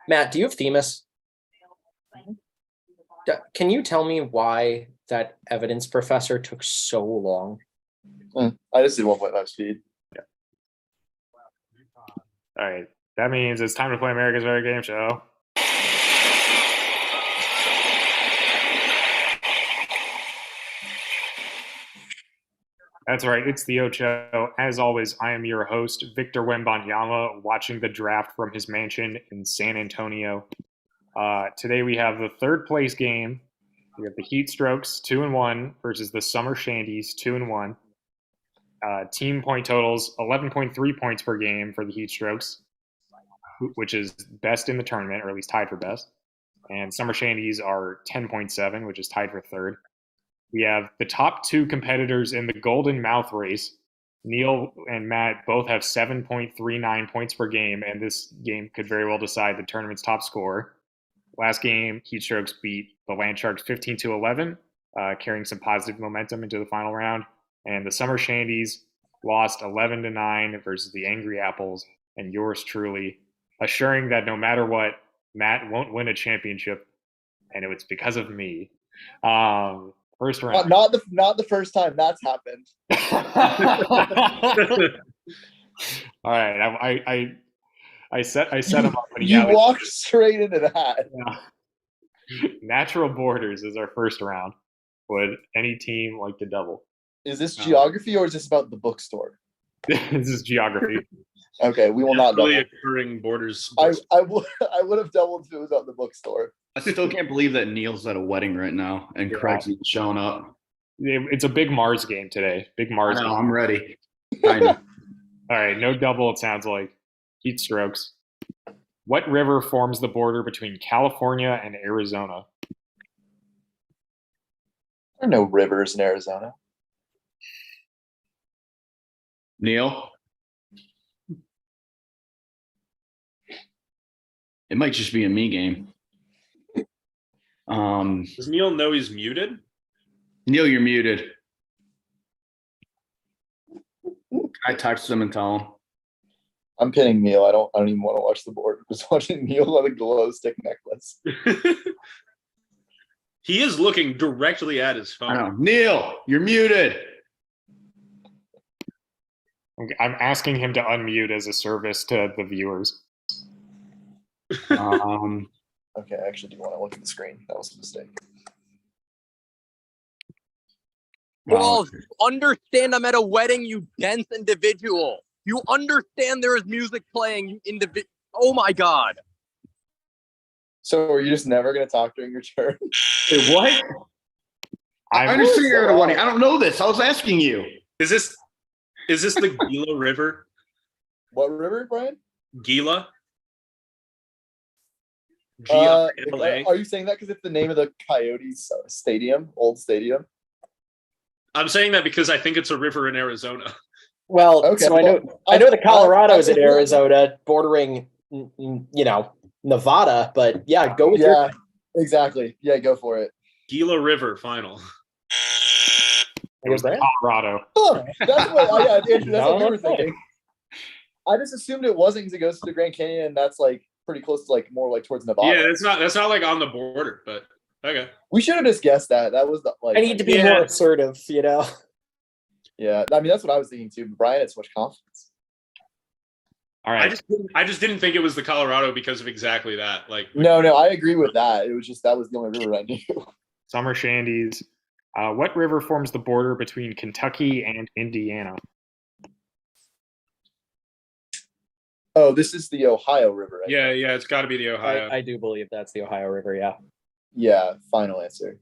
Matt, do you have Themis? Can you tell me why that evidence professor took so long? I just did 1.5 speed. All right. That means it's time to play America's Very Game Show. That's right. It's the Ocho. As always, I am your host, Victor Wembanyama, watching the draft from his mansion in San Antonio. Today we have the third place game. We have the Heat Strokes 2-1 versus the Summer Shandies 2-1. Team point totals 11.3 points per game for the Heat Strokes, which is best in the tournament, or at least tied for best. And Summer Shandies are 10.7, which is tied for third. We have the top two competitors in the Golden Mouth race. Neil and Matt both have 7.39 points per game, and this game could very well decide the tournament's top scorer. Last game, Heat Strokes beat the Land Sharks 15-11, carrying some positive momentum into the final round. And the Summer Shandies lost 11-9 versus the Angry Apples, and yours truly, assuring that no matter what, Matt won't win a championship, and it was because of me. First round. Not the first time that's happened. All right, I set him up. You walked straight into that. Yeah. Natural Borders is our first round. Would any team like to double? Is this geography or is this about the bookstore? This is geography. Okay, we will not double. Occurring borders. I would have doubled if it was at the bookstore. I still can't believe that Neil's at a wedding right now and Craig's even showing up. It's a big Mars game today. Big Mars game. I'm ready. Kind of. All right, no double, it sounds like. Heat Strokes. What river forms the border between California and Arizona? There are no rivers in Arizona. Neil? It might just be a me game. Does Neil know he's muted? Neil, you're muted. I text him and tell him. I'm pinning Neil. I don't even want to watch the board. I'm just watching Neil on a glow stick necklace. He is looking directly at his phone. I know. Neil, you're muted. I'm asking him to unmute as a service to the viewers. Okay, I actually do want to look at the screen. That was a mistake. Bro, you understand I'm at a wedding, you dense individual. You understand there is music playing, you individual. Oh my God. So are you just never going to talk during your turn? Wait, what? I understand you're at a wedding. I don't know this. I was asking you. Is this the Gila River? What river, Brian? Gila? Are you saying that because it's the name of the Coyotes stadium, old stadium? I'm saying that because I think it's a river in Arizona. Well, okay, so I know the Colorado's in Arizona, bordering, Nevada. But yeah, go with your. Exactly. Yeah, go for it. Gila River final. It was Colorado. Oh, that's what we were thinking. I just assumed it wasn't because it goes to the Grand Canyon, and that's like pretty close to like more like towards Nevada. Yeah, that's not like on the border, but okay. We should have just guessed that. That was the like. I need to be more assertive, Yeah, I mean that's what I was thinking too. But Brian had so much confidence. All right. I just didn't think it was the Colorado because of exactly that. Like no, I agree with that. It was just that was the only river I knew. Summer Shandies. What river forms the border between Kentucky and Indiana? Oh, this is the Ohio River. Yeah, it's got to be the Ohio. I do believe that's the Ohio River, yeah. Yeah, final answer.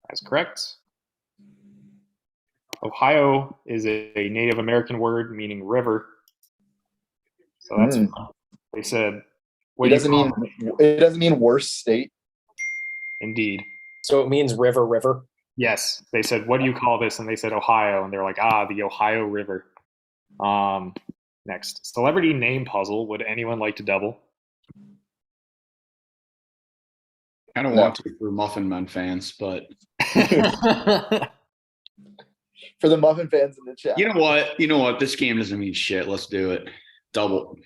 That's correct. Ohio is a Native American word meaning river. So that's they said. It doesn't mean worse state. Indeed. So it means river. Yes. They said, what do you call this? And they said Ohio. And they're like, the Ohio River. Next. Celebrity name puzzle. Would anyone like to double? I don't want to for Muffin Man fans, but for the Muffin fans in the chat. You know what? You know what? This game doesn't mean shit. Let's do it. Double.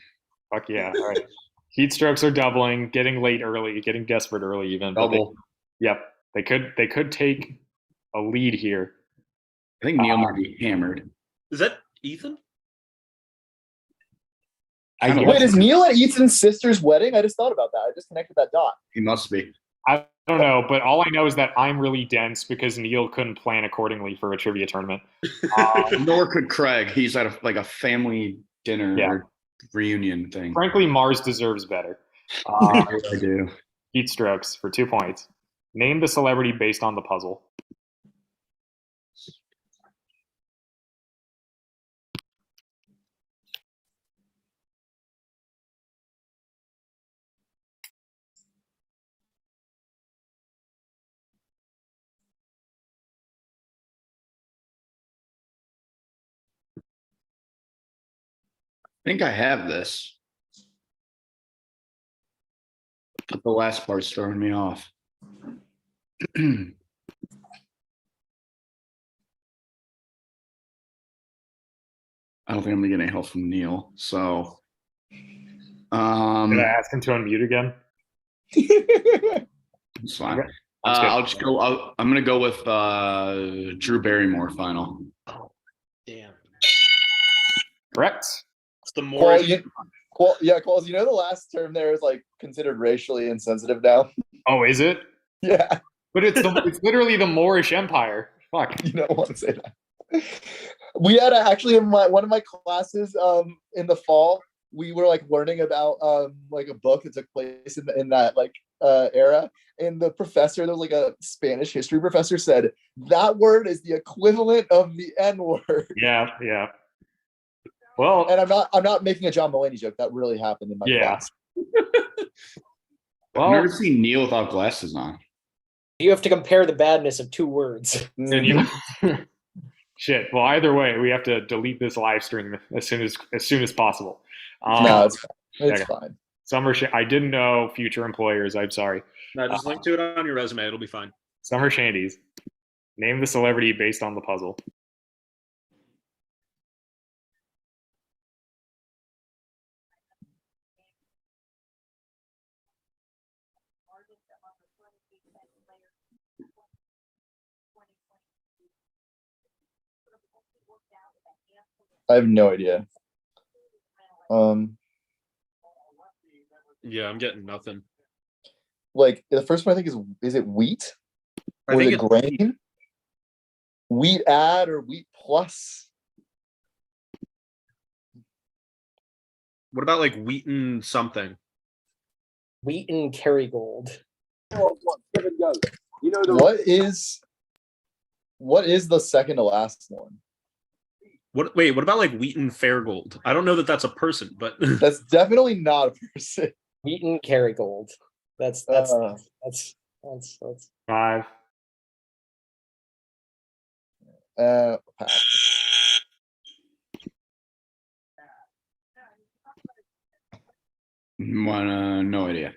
Fuck yeah. All right. Heat strokes are doubling, getting late early, getting desperate early even. But Double. they could take a lead here. I think Neil might be hammered. Is that Ethan? Wait, is Neil at Ethan's sister's wedding? I just thought about that. I just connected that dot. He must be. I don't know, but all I know is that I'm really dense because Neil couldn't plan accordingly for a trivia tournament. Nor could Craig. He's at a family dinner or reunion thing. Frankly, Mars deserves better. I do. Heat strokes for 2 points. Name the celebrity based on the puzzle. I think I have this. But the last part's throwing me off. I don't think I'm gonna get any help from Neil. So Did I ask him to unmute again? it's fine. Okay. That's good. I'll just go. I'm gonna go with Drew Barrymore final. Damn. Correct. It's the more. Qualls, you know the last term there is like considered racially insensitive now? Oh, is it? Yeah. But it's literally the Moorish Empire. Fuck. You don't want to say that. We had actually in one of my classes in the fall, we were like learning about like a book that took place in that like era. And the professor, there was like a Spanish history professor, said that word is the equivalent of the N-word. Yeah. Well, And I'm not making a John Mulaney joke. That really happened in my class. I've never seen Neil without glasses on. You have to compare the badness of two words. And you, shit. Well, either way, we have to delete this live stream as soon as possible. No, it's fine. It's fine. Summer. I didn't know future employers. I'm sorry. No, just link to it on your resume. It'll be fine. Summer shandies. Name the celebrity based on the puzzle. I have no idea. Yeah, I'm getting nothing. Like the first one I think is it wheat? I Or think the grain? Wheat add or wheat plus? What about like Wheaton something? Wheaton Kerrygold. What is the second to last one? Wait, what about like Wheaton Fairgold? I don't know that that's a person, but That's definitely not a person. Wheaton Kerrygold. That's 5. Pass. No idea.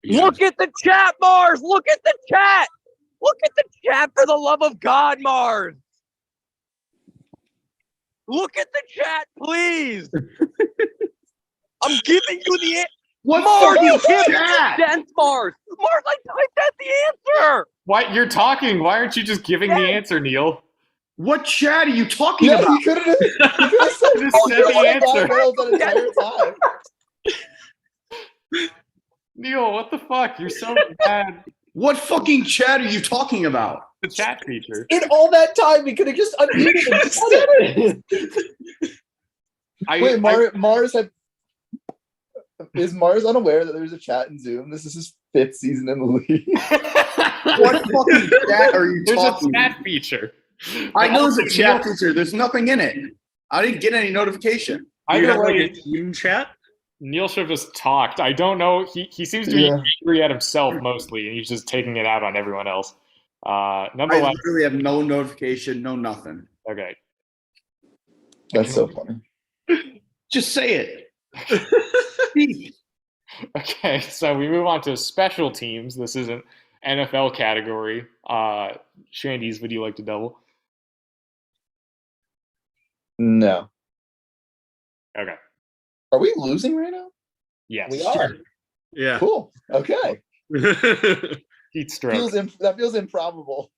Look at the chat, Mars. Look at the chat. Look at the chat, for the love of God, Mars. Look at the chat, please. I'm giving you the answer. What Mars, you fucking give chat? sense, Mars. Mars, I typed out the answer. What? You're talking. Why aren't you just giving the answer, Neil? What chat are you talking Yeah, about? he could have said Just said the answer. that entire time. Neil, what the fuck? You're so bad. What fucking chat are you talking about? The chat feature. In all that time, we could have just unmuted and said it. Wait, Mars had. Is Mars unaware that there's a chat in Zoom? This is his 5th season in the league. What fucking chat are you There's talking a about? chat feature. I know there's a chat feature. There's nothing in it. I didn't get any notification. you Either have like way, a team chat. Neil should have just talked. I don't know. He seems to be angry at himself mostly, and he's just taking it out on everyone else. I Nonetheless, literally have no notification, no nothing. okay. That's so funny. Just say it. Okay, so we move on to special teams. This is an NFL category. Shandy's, would you like to double? No. Okay. Are we losing right now? Yes. We are. Yeah. Cool. Okay. Heat stroke. That feels improbable.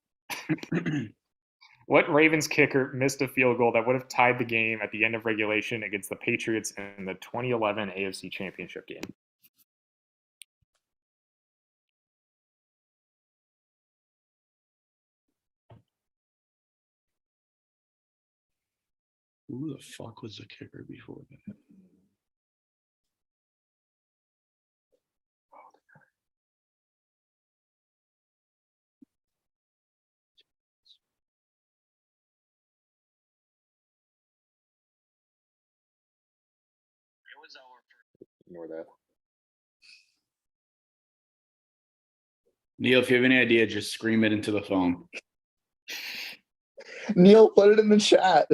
What Ravens kicker missed a field goal that would have tied the game at the end of regulation against the Patriots in the 2011 AFC Championship game? Who the fuck was the kicker before that? Ignore that. Neil, if you have any idea, just scream it into the phone. Neil, put it in the chat.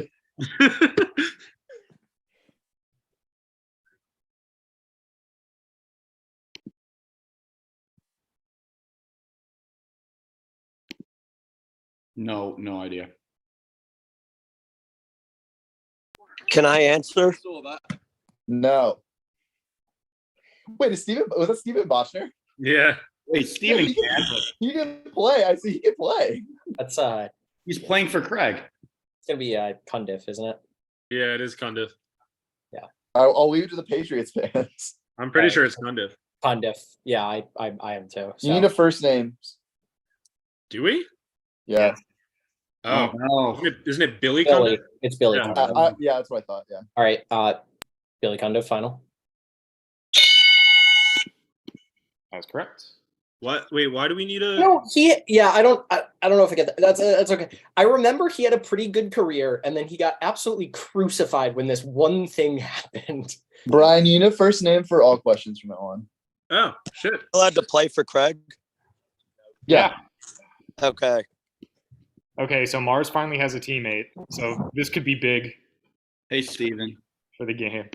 No idea. Can I answer? No. Wait, was that Steven Bochner? Yeah. Wait, Steven, He can play. I see he can play. That's he's playing for Craig. it's gonna be Cundiff, isn't it? Yeah, it is Cundiff. I'll leave it to the Patriots fans. I'm pretty sure it's Cundiff. Cundiff. Yeah, I am too. You need a first name. Do we? Yeah. Oh, no. isn't it Billy Billy. Cundiff? It's Billy. Yeah. Cundiff. Yeah, that's what I thought. Yeah. All right. Billy Cundiff, final. That's correct. What? Wait, why do we need a? No, I don't know if I get that. That's okay. I remember he had a pretty good career, and then he got absolutely crucified when this one thing happened. Brian, you need a first name for all questions from now on. Oh shit! Allowed to play for Craig? Yeah. Okay. Okay, so Mars finally has a teammate, so this could be big Hey, Steven. for the game.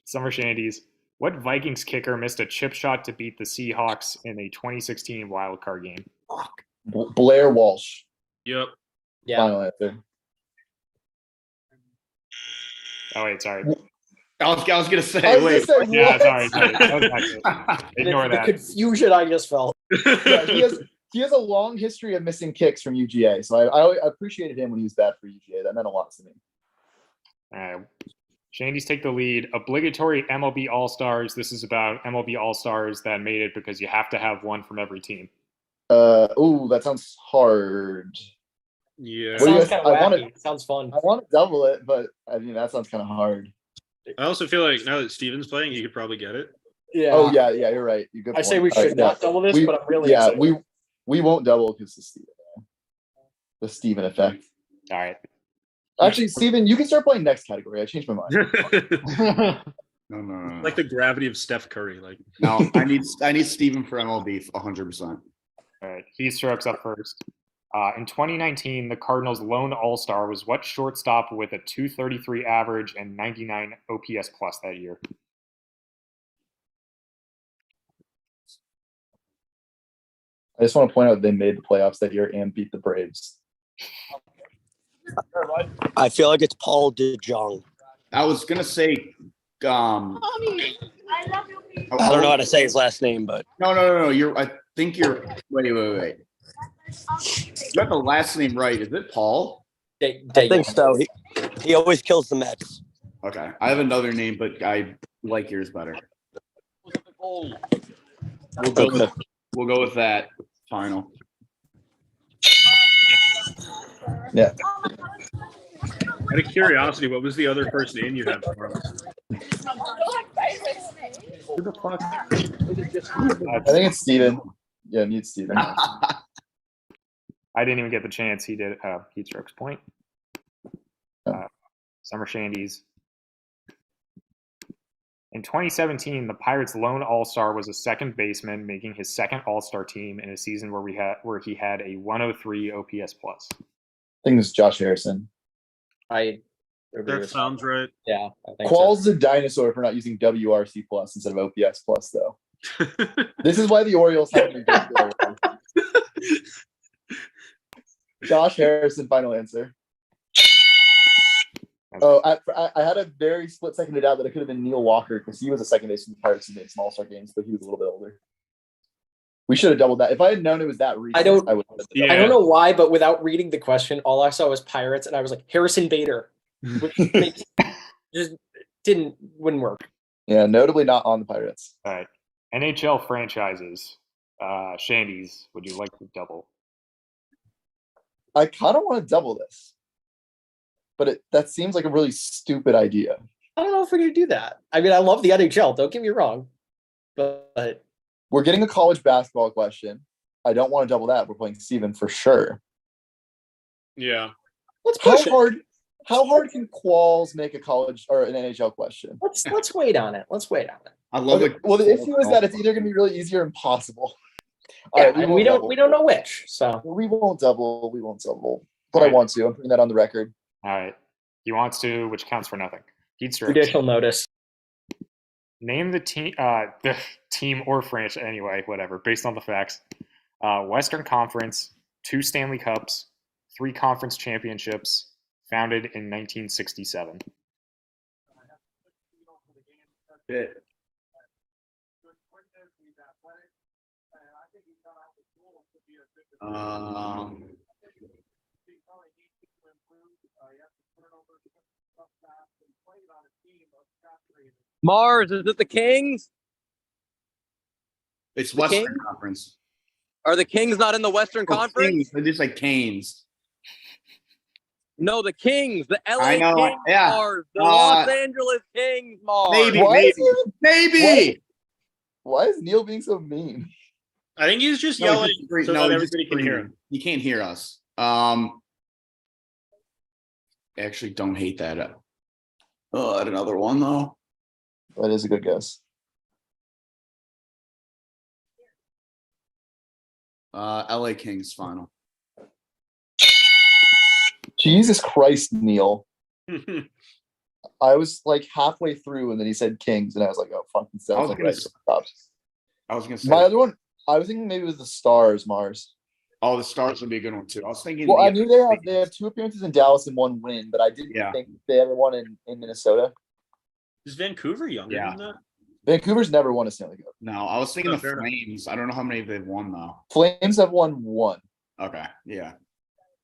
Summer Shandies. What Vikings kicker missed a chip shot to beat the Seahawks in a 2016 wildcard game? Blair Walsh. Yep. Yeah. Final answer. Oh wait, sorry. I was gonna say, I was wait. gonna say, Yeah, what? sorry. That was my fault. Ignore The that. confusion I just felt. Yeah, he has a long history of missing kicks from UGA, so I appreciated him when he was bad for UGA. That meant a lot to me. All right. Shandy's take the lead. Obligatory MLB All-Stars. This is about MLB All-Stars that made it because you have to have one from every team. That sounds hard. Yeah. What do you Sounds guys- kind of I wanna- wacky. Sounds fun. I want to double it, but I mean that sounds kind of hard. I also feel like now that Steven's playing, he could probably get it. Yeah. Oh yeah, you're right. You're good. I say point. we should not double this, but I'm really excited. we won't double because the Steven effect. All right. Actually, Steven, you can start playing next category. I changed my mind. No. Like the gravity of Steph Curry. Like No, I need Steven for MLB 100%. All right. Heat strokes up first. In 2019, the Cardinals' lone All-Star was what shortstop with a 233 average and 99 OPS plus that year? I just want to point out they made the playoffs that year and beat the Braves. I feel like it's Paul DeJong. I was gonna say, I don't know how to say his last name, but No. I think you're. Wait. You got the last name right. Is it Paul? I think so. He always kills the Mets. Okay. I have another name, but I like yours better. We'll go with that. Final. Yeah. out of curiosity, what was the other first name you had for him? Who the fuck? I think it's Steven. Yeah, need Steven. I didn't even get the chance. He did. Heat strokes point. Summer Shandies. In 2017, the Pirates' lone All-Star was a second baseman, making his second All-Star team in a season where he had a 103 OPS plus. I think it's Josh Harrison. I That sounds right. Yeah, I think Qualls so. is a dinosaur for not using WRC plus instead of OPS plus, though. This is why the Orioles haven't been good for a while. Josh Harrison, final answer. Oh, I had a very split second doubt that it could have been Neil Walker because he was a second baseman for the Pirates and made some All-Star games, but he was a little bit older. We should have doubled that. If I had known it was that recent, I don't- would have Yeah. I don't know why, but without reading the question, all I saw was Pirates, and I was like Harrison Bader, which makes, just wouldn't work. Yeah, notably not on the Pirates. All right. NHL franchises. Shandy's, would you like to double? I kind of want to double this, but that seems like a really stupid idea. I don't know if we're gonna do that. I mean, I love the NHL. Don't get me wrong, but We're getting a college basketball question. I don't want to double that. We're playing Steven for sure. Yeah. let's push it. How hard can Qualls make a college or an NHL question? Let's wait on it. Let's wait on it. I love Okay, it. well, the issue is that it's either going to be really easy or impossible. Yeah, All right, and we don't know which. So We won't double. But I want to. I'm putting that on the record. All right. He wants to, which counts for nothing. Heat strips. judicial notice. Name the team or franchise, anyway, whatever, based on the facts. Western Conference, 2 Stanley Cups, 3 conference championships, founded in 1967. Shit. Mars, is it the Kings? It's The Western Kings? Conference. Are the Kings not in the Western Oh, Conference? Kings. They just like Canes. No, the Kings, the LA I know, Kings, yeah. Mars, the Los Angeles Kings, Mars. Maybe, What? maybe. Why is Neil being so mean? I think he's just No, yelling he's just- so no, that he's just everybody can hear him. screaming. He can't hear us. Actually, don't hate that. Oh, another one though. That is a good guess. LA Kings final. Jesus Christ, Neil. I was like halfway through, and then he said Kings, and I was like, "Oh fuck!" I was Like gonna stop. I was gonna say. My other one, I was thinking maybe it was the Stars, Mars. Oh, the Stars would be a good one too. I was thinking. Well, I the- knew they have 2 appearances in Dallas and 1 win, but I didn't Yeah. think they ever won in Minnesota. Is Vancouver younger Yeah. than that? Vancouver's never won a Stanley Cup. No, I was thinking Oh, the fair enough. Flames. I don't know how many they've won though. Flames have won 1. Okay, yeah.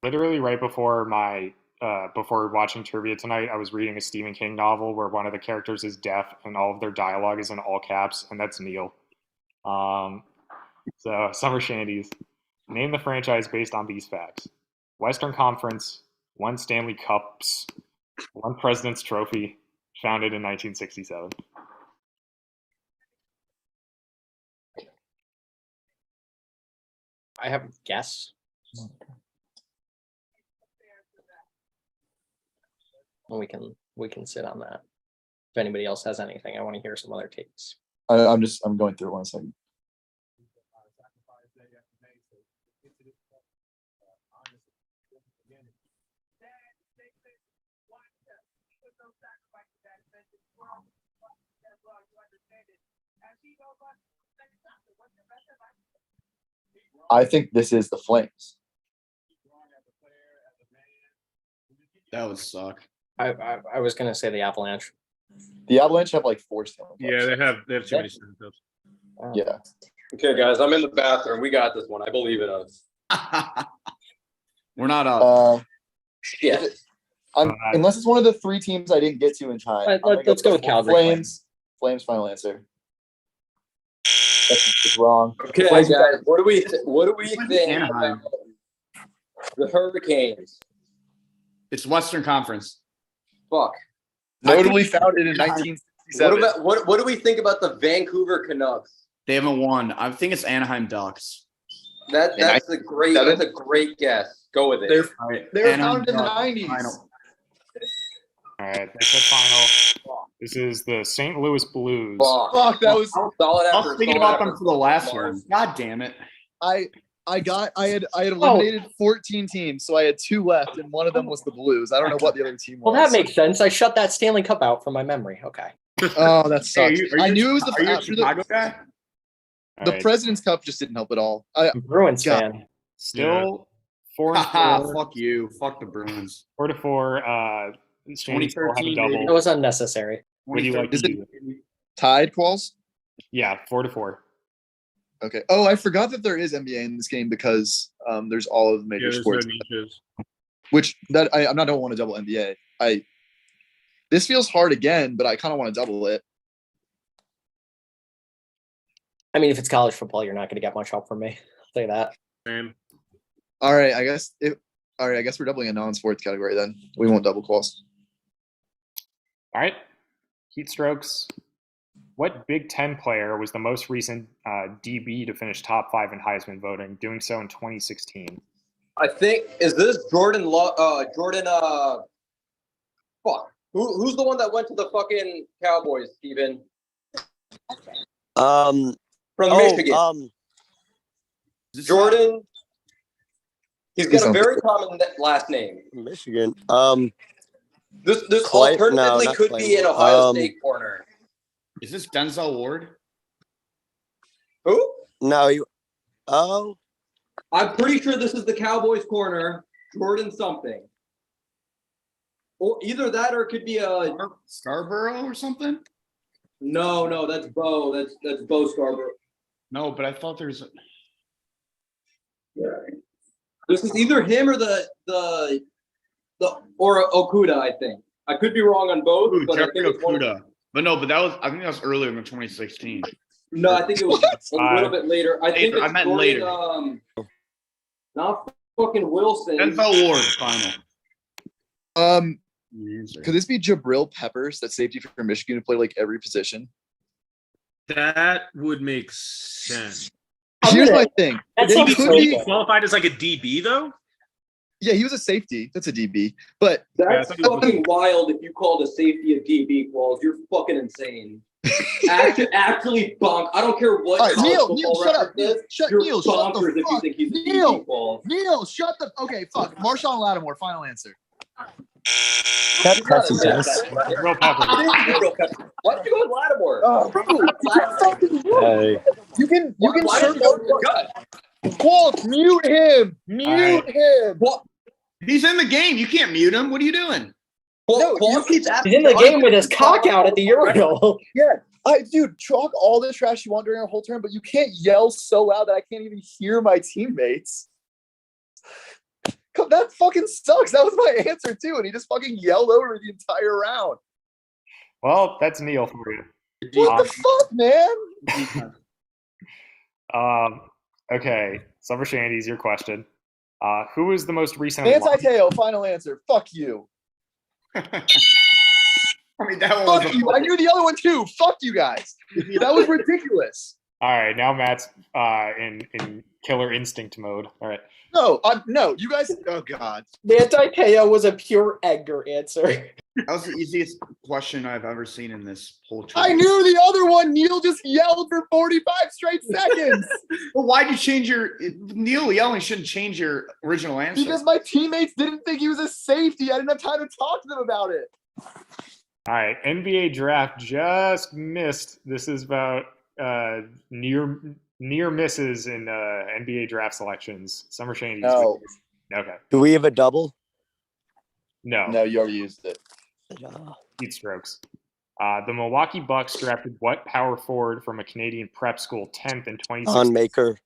Literally right before before watching trivia tonight, I was reading a Stephen King novel where one of the characters is deaf and all of their dialogue is in all caps, and that's Neil. So Summer Shandies. Name the franchise based on these facts. Western Conference, 1 Stanley Cups, 1 President's Trophy, founded in 1967. I have a guess. And we can sit on that. If anybody else has anything, I want to hear some other takes. I'm going through 1 second. I think this is the Flames. That would suck. I was gonna say the Avalanche. The Avalanche have like 4 Stanley Cups. Yeah, they have too many Stanley Cups. Yeah. Okay, guys, I'm in the bathroom. We got this one. I believe in us. We're not up. Shit. Unless it's one of the 3 teams I didn't get to in time. Let's go with Calgary Flames. Flames final answer. That's wrong. Okay, Flames- guys, what do we think Anaheim. about the Hurricanes? It's Western Conference. Fuck. Notably founded in 1967. What do we think about the Vancouver Canucks? They haven't won. I think it's Anaheim Ducks. That's a great guess. Go with it. They were Anaheim founded in the Ducks 90s. final. All right, that's the final. This is the St. Louis Blues. Fuck. Fuck, that was Solid I effort. was thinking solid about them effort. for the last one. God damn it. I I had eliminated 14 teams, so I had 2 left, and one of them was the Blues. I don't know what the other team was. Well, that makes sense. I shut that Stanley Cup out from my memory. Okay. Oh, that Hey, sucks. I knew it was Are you a Chicago guy? the President's Cup just didn't help at all. Bruins God. fan. Still 4 and Haha, 4. fuck you. Fuck the Bruins. 4 to 4. Shandy still have a 2013, double. That was unnecessary. Would you like to Is it- use it? Tied, Qualls? Yeah, 4 to 4. Okay. Oh, I forgot that there is NBA in this game because there's all of the major Yeah, there's sports. no niches. Which that I'm not don't want to double NBA. This feels hard again, but I kind of want to double it. I mean, if it's college football, you're not going to get much help from me. I'll say that. Same. All right, I guess we're doubling a non-sports category then. We won't double Qualls. All right. Heat strokes. What Big Ten player was the most recent DB to finish top 5 in Heisman voting, doing so in 2016? I think is this Jordan. Fuck. Who's the one that went to the fucking Cowboys, Steven? From Michigan. Jordan. He's got a very common last name. Michigan. This Clay- no, alternatively not could Clay. be an Ohio State corner. Is this Denzel Ward? Who? No, you. Oh, I'm pretty sure this is the Cowboys corner, Jordan something. Or either that or it could be a Scarborough or something? no, that's Bo. That's Bo Scarborough. No, but I thought there's This is either him or the or Okuda, I think. I could be wrong on both, Ooh, but I Jeffrey think it's one of- Okuda. But no, but I think that was earlier than 2016. No, I think it was a little bit later. I think Later, I it's meant Jordan, later. Not fucking Wilson. Denzel Ward, final. Could this be Jabril Peppers, that safety for Michigan, who played like every position? That would make sense. Here's my thing. That It sounds could so be- good. Qualified as like a DB though? Yeah, he was a safety. That's a DB. But That's Yeah, I thought fucking wild if you called a safety a DB, Qualls. You're fucking insane. Actually, bonk. I don't care what all right, college Neil, football shut up. record is. Shut You're Neil, shut the bonkers if you fuck. think he's a Neil. DB, Qualls. Neil, shut the. Okay, fuck. Marshawn Lattimore, final answer. that's precedence. Real Pepper. Why did you go with Lattimore? Oh, Hey, you can Why did search you go with your gut? Quote, mute him. Mute him. What? He's in the game. You can't mute him. What are you doing? Qualls keeps He's in the game with his cock out at the urinal. Yeah. Dude, talk all the trash you want during our whole turn, but you can't yell so loud that I can't even hear my teammates. That fucking sucks. That was my answer too, and he just fucking yelled over the entire round. Well, that's Neil for you. What the fuck, man? Okay, Summer Shandy's your question. Who is the most recent? Anti-Teo, final answer. Fuck you. I mean, that one was Fuck you. I knew the other one too. Fuck you guys. That was ridiculous. All right, now Matt's in killer instinct mode. All right. No, you guys. Oh God. Manti-Teo was a pure Edgar answer. That was the easiest question I've ever seen in this whole I tournament. knew the other one. Neil just yelled for 45 straight seconds Well, why'd you change your Neil yelling? Shouldn't change your original answer. because my teammates didn't think he was a safety. I didn't have time to talk to them about it. All right, NBA draft just missed. This is about near misses in NBA draft selections. Summer Shandy's. No. Okay. do we have a double? No. You already used it. Heat strokes. The Milwaukee Bucks drafted what power forward from a Canadian prep school 10th in 2016? On Maker.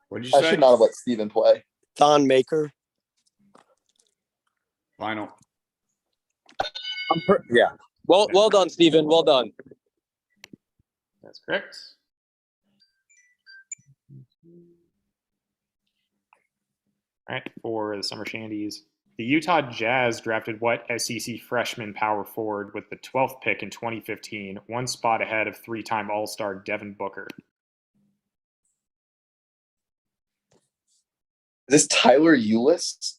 What did you I say? should not have let Steven play. Don Maker. Final. Yeah. Well done, Steven. Well done. That's correct. All right, for the Summer Shandies. The Utah Jazz drafted what SEC freshman power forward with the 12th pick in 2015, one spot ahead of three-time All-Star Devin Booker? Is this Tyler Eulis?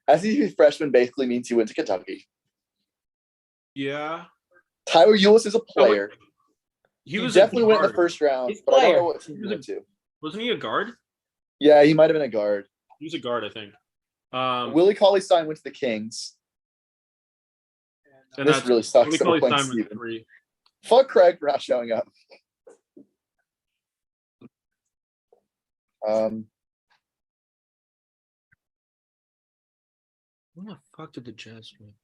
SEC freshman basically means he went to Kentucky. Yeah. Tyler Eulis is a player. He was definitely a went in the guard. first round, He's but I don't player. know what team he went to. Wasn't he a guard? Yeah, he might have been a guard. He was a guard, I think. Willie Cauley-Stein went to the Kings. And This that's really sucks. Willie that we're playing Cauley-Stein with Steven. 3. Fuck Craig for not showing up. When the fuck did the Jazz win?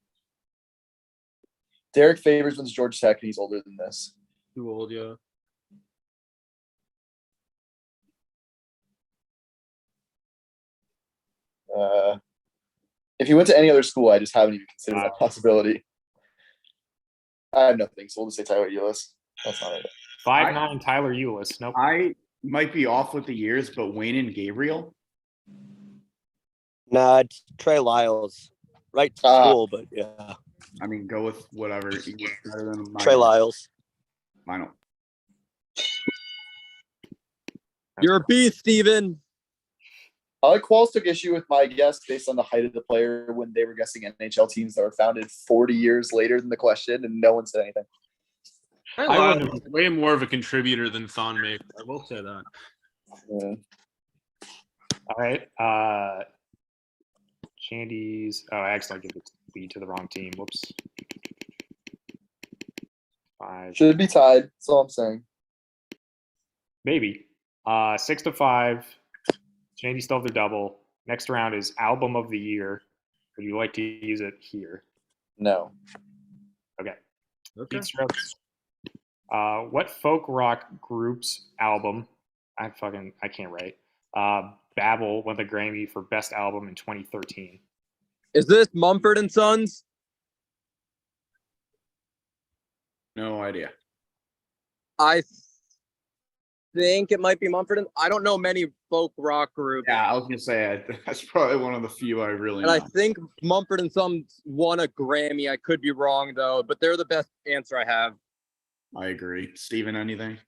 Derek Favors wins George Tech, and he's older than this. Too old, yeah. If he went to any other school, I just haven't even considered that possibility. I have nothing, so we'll just say Tyler Eulis. That's not it. 5'9" Tyler Eulis. Nope. I might be off with the years, but Wayne and Gabriel. Nah, it's Trey Lyles. Right to school, but yeah. I mean, go with whatever. He was better than Trey Lyles. Final. You're a beast, Steven. I like Qualls took issue with my guess based on the height of the player when they were guessing NHL teams that were founded 40 years later than the question, and no one said anything. Lyles was way more of a contributor than Thon Maker. I will say that. Yeah. All right. Shandy's. Oh, I accidentally gave the lead to the wrong team. Whoops. 5. Should be tied. That's all I'm saying. Maybe. 6-5. Shandy still have the double. Next round is album of the year. Would you like to use it here? No. Okay. Okay. Heat strokes. What folk rock group's album? I can't write. Babel won the Grammy for Best Album in 2013. Is this Mumford and Sons? No idea. I think it might be Mumford. I don't know many folk rock groups. Yeah, I was gonna say that's probably one of the few I really And know. I think Mumford and Sons won a Grammy. I could be wrong though, but they're the best answer I have. I agree. Steven, anything?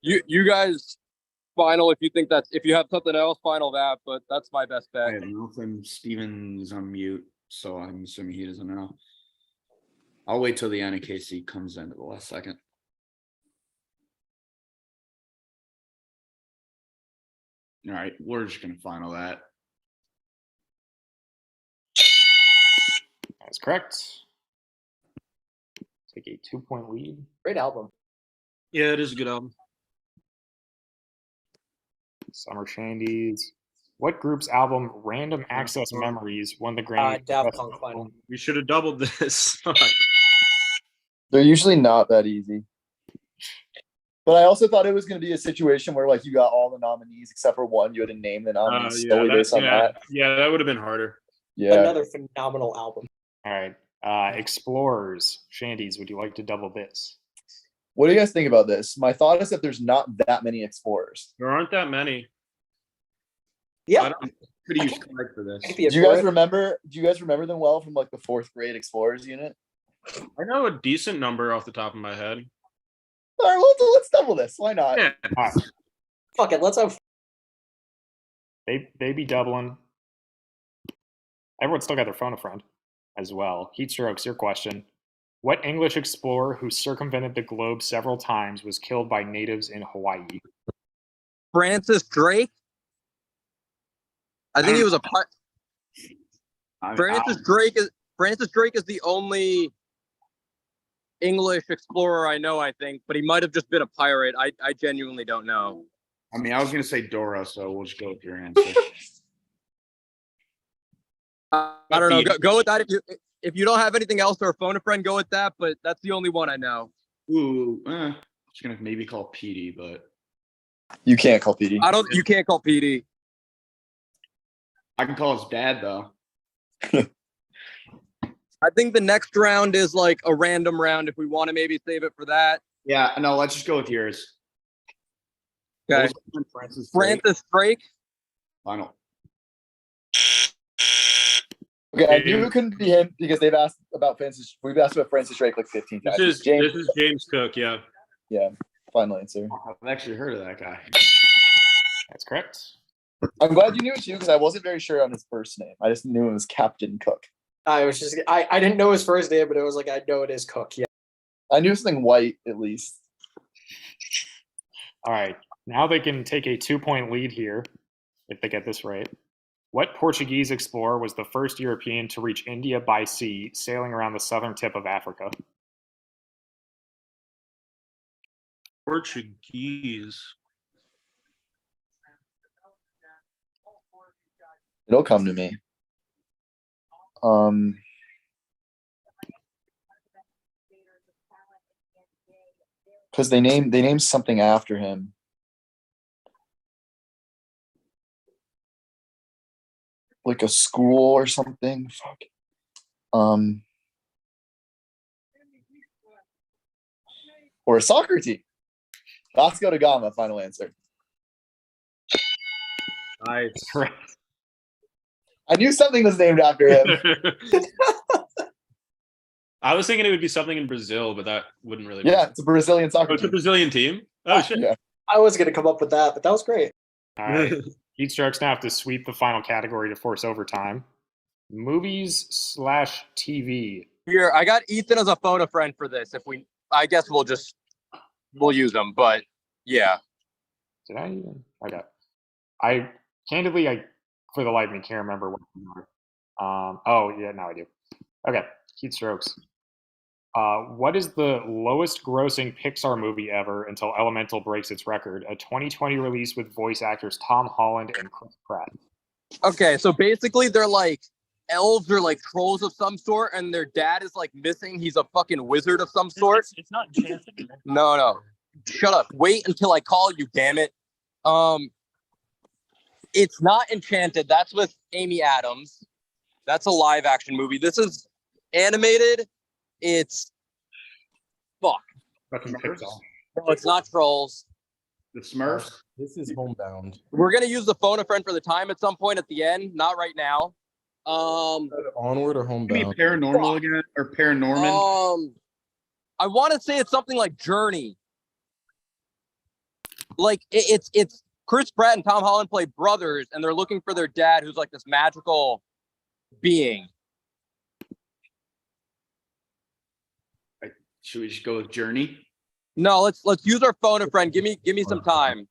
You guys final if you have something else, final that, but that's my best I bet. have nothing. Steven is on mute, so I'm assuming he doesn't know. I'll wait till the end in case he comes in at the last second. All right, we're just gonna final that. That's correct. Take a 2-point lead. Great album. Yeah, it is a good album. Summer Shandies. What group's album Random Access Memories won the Grammy? Daft Punk final. We should have doubled this. They're usually not that easy. But I also thought it was going to be a situation where, like, you got all the nominees except for one. You had to name the nominees solely based on that. Yeah, that would have been harder. Yeah. Another phenomenal album. All right. Explorers. Shandies, would you like to double this? What do you guys think about this? My thought is that there's not that many explorers. There aren't that many. Yeah. Could use Craig for this. Do you guys remember? Do you guys remember them well from like the 4th grade explorers unit? I know a decent number off the top of my head. All right, well, let's double this. Why not? Yeah. All right. Fuck it. Let's have. They be doubling. Everyone's still got their phone a friend as well. Heat strokes, your question. What English explorer who circumvented the globe several times was killed by natives in Hawaii? Francis Drake? I think he was a Francis Drake is the only English explorer I know, I think, but he might have just been a pirate. I genuinely don't know. I mean, I was gonna say Dora, so we'll just go with your answer. I don't know. Go with that. If you don't have anything else or phone a friend, go with that. But that's the only one I know. Ooh, just gonna maybe call Petey, but You can't call PD. You can't call PD. I can call his dad though. I think the next round is like a random round. If we want to maybe save it for that. Yeah, no, let's just go with yours. Okay. Francis Drake. Final. Okay, I knew it couldn't be him because they've asked about Francis. We've asked about Francis Drake like 15 times. This is James Cook, yeah. Yeah, final answer. I've actually heard of that guy. That's correct. I'm glad you knew it too because I wasn't very sure on his first name. I just knew it was Captain Cook. I didn't know his first name, but it was like I know it is Cook. Yeah. I knew something white at least. All right. Now they can take a 2-point lead here if they get this right. What Portuguese explorer was the first European to reach India by sea, sailing around the southern tip of Africa? Portuguese. It'll come to me. Because they named something after him. Like a school or something. Fuck. Or a soccer team. Vasco da Gama, final answer. Nice. Correct. I knew something was named after him. I was thinking it would be something in Brazil, but that wouldn't really. Yeah, it's a Brazilian Oh, soccer it's a team. Brazilian team. Oh shit. Yeah. I was going to come up with that, but that was great. All right. Heat Strokes now have to sweep the final category to force overtime. Movies/TV. Here, I got Ethan as a phone a friend for this. I guess we'll use them, but yeah. Did I even? Okay. I for the life of me can't remember what they are. Oh yeah, now I do. Okay, Heat Strokes. What is the lowest grossing Pixar movie ever until Elemental breaks its record? A 2020 release with voice actors Tom Holland and Chris Pratt. Okay, so basically they're like elves or like trolls of some sort, and their dad is like missing. He's a fucking wizard of some sort. It's not enchanted. No. Shut up. Wait until I call you, damn it. It's not Enchanted. That's with Amy Adams. That's a live action movie. This is animated. It's fuck. Fucking Pixar. No, it's not Trolls. The Smurfs. This is Homebound. We're gonna use the phone a friend for the time at some point at the end, not right now. Onward or Give me Homebound? paranormal again or paranorman. I want to say it's something like Journey. Like it's Chris Pratt and Tom Holland play brothers, and they're looking for their dad, who's like this magical being. Should we just go with Journey? No, let's use our phone a friend. Give me some time.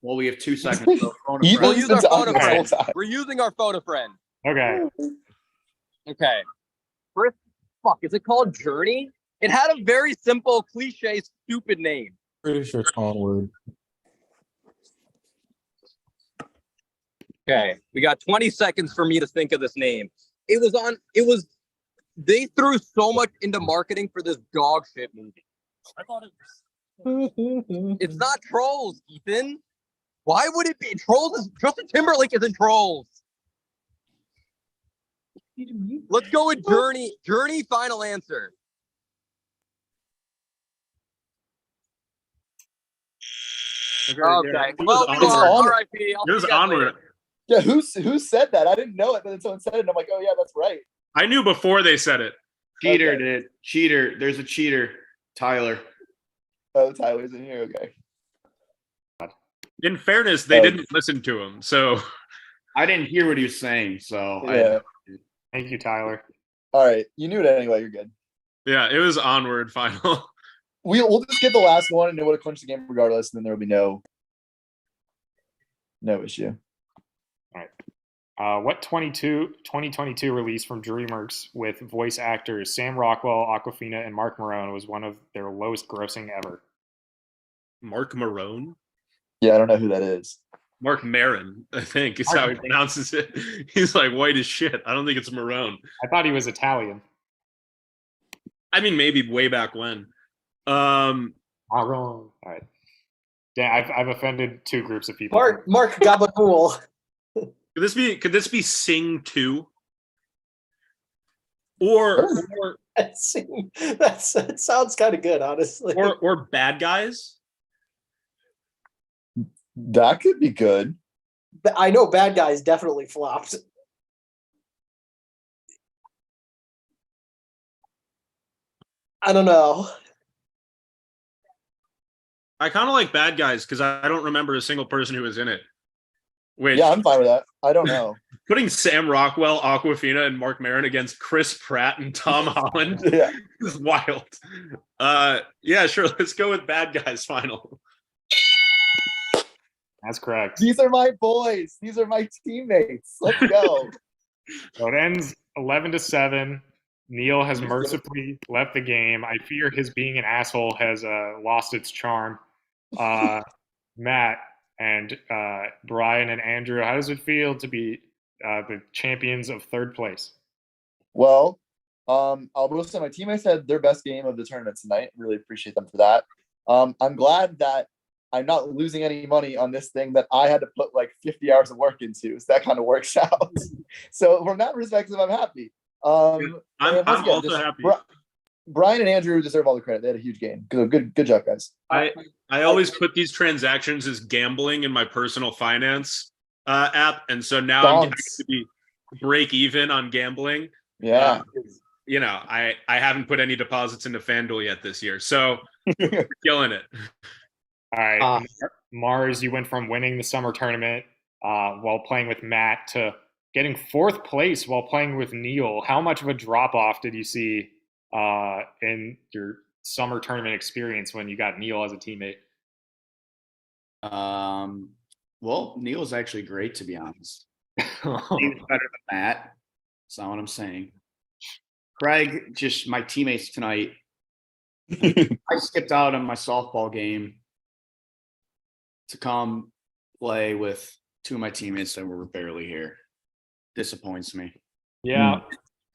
Well, we have 2 seconds. So phone a Ethan- friend. We'll use our Ethan's phone a on this friend. whole time. We're using our phone a friend. Okay. Okay. Chris, fuck, is it called Journey? It had a very simple, cliche, stupid name. Pretty sure it's Onward. Okay, we got 20 seconds for me to think of this name. They threw so much into marketing for this dog shit movie. I thought it was. It's not Trolls, Ethan. Why would it be? Justin Timberlake is in Trolls. Let's go with Journey. Journey, final answer. Okay. It Well, was we Onward. lost. R.I.P. I'll It was see you guys later. Onward. Yeah, who said that? I didn't know it, but then someone said it, and I'm like, oh yeah, that's right. I knew before they said it. Cheater Okay. did. Cheater. There's a cheater. Tyler. Oh, Tyler's in here. Okay. In fairness, they Oh. didn't listen to him. So I didn't hear what he was saying, so Yeah. Thank you, Tyler. All right. You knew it anyway. You're good. yeah, it was Onward final. We'll just get the last one, and it would have clinched the game regardless, and then there will be no issue. What 2022 release from DreamWorks with voice actors Sam Rockwell, Aquafina, and Mark Marone was one of their lowest grossing ever? Mark Marone? Yeah, I don't know who that is. Mark Maron, I think, is how he pronounces it. He's like white as shit. I don't think it's Marone. I thought he was Italian. I mean, maybe way back when. Marone. All right. Yeah, I've offended 2 groups of people. Mark Gabagool. Could this be Sing 2? Or That sounds kind of good, honestly. or Bad Guys? That could be good. I know Bad Guys definitely flopped. I don't know. I kind of like Bad Guys because I don't remember a single person who was in it. Which Yeah, I'm fine with that. I don't know. putting Sam Rockwell, Aquafina, and Mark Maron against Chris Pratt and Tom Holland Yeah. is wild. Yeah, sure. Let's go with bad guys final. That's correct. These are my boys. These are my teammates. Let's go. So it ends 11-7. Neil has mercifully left the game. I fear his being an asshole has lost its charm. Matt and Brian and Andrew, how does it feel to be the champions of third place? Well, I'll say my teammates had their best game of the tournament tonight. Really appreciate them for that. I'm glad that I'm not losing any money on this thing that I had to put like 50 hours of work into. So that kind of works out. So from that perspective, I'm happy. I'm also happy. Brian and Andrew deserve all the credit. They had a huge game. Good job, guys. I always put these transactions as gambling in my personal finance app, and so now I'm going to be break even on gambling. Yeah. I haven't put any deposits into FanDuel yet this year, so killing it. All right, Mars, you went from winning the summer tournament while playing with Matt to getting fourth place while playing with Neil. How much of a drop off did you see in your summer tournament experience when you got Neil as a teammate? Well, Neil's actually great, to be honest. He's better than Matt. That's not what I'm saying. Craig, just my teammates tonight. I skipped out on my softball game to come play with two of my teammates that were barely here. Disappoints me. Yeah.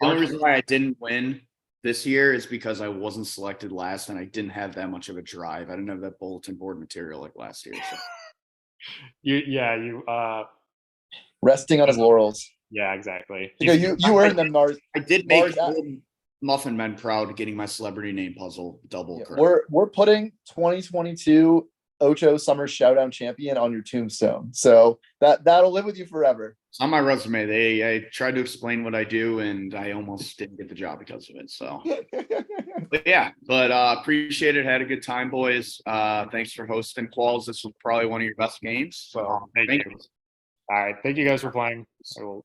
The only reason why I didn't win this year is because I wasn't selected last and I didn't have that much of a drive. I didn't have that bulletin board material like last year. So. You Resting on his laurels. Yeah, exactly. You earned them, Mars. I did make Muffin Men proud getting my celebrity name puzzle double correct. We're putting 2022 Ocho Summer Showdown Champion on your tombstone. So that'll live with you forever. It's on my resume. I tried to explain what I do and I almost didn't get the job because of it. So but appreciate it. Had a good time, boys. Thanks for hosting, Qualls. This was probably one of your best games. So thank you. All right. Thank you guys for playing. So